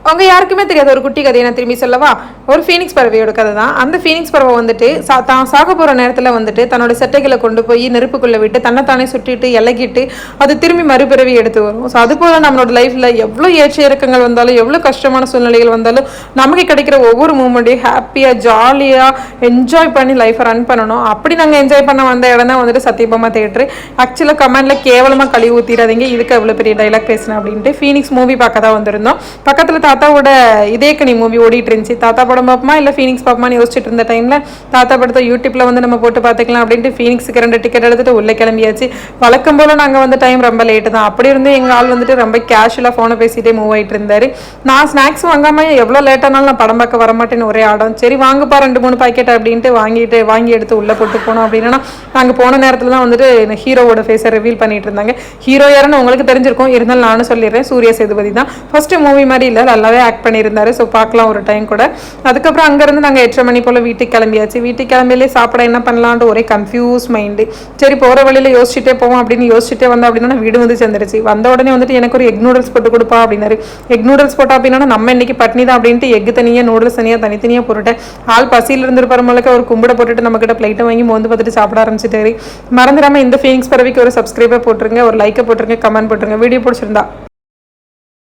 அவங்க யாருக்குமே தெரியாத ஒரு குட்டி கதையை நான் திரும்பி சொல்லவா? ஒரு ஃபீனிக்ஸ் பறவையோட கதை தான். அந்த ஃபீனிக்ஸ் பறவை வந்துட்டு தான் சாக போகிற நேரத்தில் வந்துட்டு தன்னோட செட்டைகளை கொண்டு போய் நெருப்புக்குள்ளே விட்டு தன்னைத்தானே சுட்டிட்டு இலகிட்டு அது திரும்பி மறுபிறவி எடுத்து வரும். ஸோ அது போல் நம்மளோட லைஃப்பில் எவ்வளோ ஏற்ற இறக்கங்கள் வந்தாலும் எவ்வளோ கஷ்டமான சூழ்நிலைகள் வந்தாலும் நமக்கு கிடைக்கிற ஒவ்வொரு மூமெண்ட்டையும் ஹாப்பியாக ஜாலியாக என்ஜாய் பண்ணி லைஃப்பை ரன் பண்ணணும். அப்படி நாங்கள் என்ஜாய் பண்ண வந்த இடம் தான் வந்துட்டு சத்யபாமா தேட்டரு. ஆக்சுவலாக கமெண்டில் கேவலமாக கழுவி ஊற்றிடாதீங்க, இதுக்கு எவ்வளோ பெரிய டைலாக் பேசினேன் அப்படின்ட்டு. ஃபீனிக்ஸ் மூவி பார்க்க தான் வந்திருந்தோம். பக்கத்தில் தாத்தாவோட இதேக்கனி மூவி ஓடிட்டு இருந்துச்சு. தாத்தா படம் பார்ப்போமா இல்லை ஃபீனிக்ஸ் பார்ப்போமான்னு யோசிச்சுட்டு இருந்த டைமில் தாத்தா படத்தை யூடியூப்ல வந்து நம்ம போட்டு பார்த்துக்கலாம் அப்படின்ட்டு ஃபீனிக்ஸுக்கு 2 டிக்கெட் எடுத்துட்டு உள்ளே கிளம்பியாச்சு. வழக்கம் போல் நாங்கள் வந்து டைம் ரொம்ப லேட்டு தான். அப்படி இருந்து எங்கள் ஆள் வந்துட்டு ரொம்ப கேஷுவலாக ஃபோனை பேசிகிட்டே மூவ் ஆகிட்டு இருந்தார். நான் ஸ்நாக்ஸ் வாங்காமல் எவ்வளோ லேட்டானாலும் நான் படம் பார்க்க வரமாட்டேன்னு ஒரே ஆடம். சரி வாங்கப்பா 2-3 பாக்கெட் அப்படின்ட்டு வாங்கி எடுத்து உள்ளே போட்டு போனோம். அப்படின்னா நாங்கள் போன நேரத்தில் தான் வந்துட்டு ஹீரோவோட ஃபேஸை ரிவீல் பண்ணிட்டு இருந்தாங்க. ஹீரோ யாருன்னு உங்களுக்கு தெரிஞ்சிருக்கும், இருந்தாலும் நானும் சொல்லிடுறேன், சூர்யா சேதுபதி தான். ஃபர்ஸ்ட் மூவி மாதிரி இல்லை, நல்லாவே ஆக்ட் பண்ணியிருந்தாரு. ஸோ பார்க்கலாம் ஒரு டைம் கூட. அதுக்கப்புறம் அங்கேருந்து நாங்கள் 8:30 மணி போல் வீட்டுக்கு கிளம்பியாச்சு. வீட்டுக்கு கிளம்பிலே சாப்பிட என்ன பண்ணலான்ட்டு ஒரே கன்ஃபியூஸ் மைண்டு. சரி போகிற வழியில் யோசிச்சுட்டே போவோம் அப்படின்னு யோசிச்சுட்டே வந்தோம் அப்படின்னா வீடு வந்து சேர்ந்துருச்சு. வந்த உடனே வந்துட்டு எனக்கு ஒரு எக் நூடுல்ஸ் போட்டு கொடுப்பா அப்படின்னாரு. எக் நூடுல்ஸ் போட்டா அப்படின்னா நம்ம இன்னைக்கு பட்னி தான் அப்படின்ட்டு எக் தனியாக நூடுல்ஸ் தனியாக தனித்தனியாக போட்டுட்டேன். ஆள் பசியில் இருந்துருப்பாரு முழுக்க ஒரு கும்பிட போட்டுட்டு நம்மக்கிட்ட பிளைட்டை வாங்கி மோந்து பார்த்துட்டு சாப்பிட ஆரம்பிச்சுட்டாரு. மறந்துடாமல் இந்த ஃபீனிக்ஸ் பறவைக்கு ஒரு சப்ஸ்கிரைபர் போட்டுருங்க, ஒரு லைக்கை போட்டுருங்க, கமெண்ட் போட்டுருங்க. வீடியோ பிடிச்சிருந்தா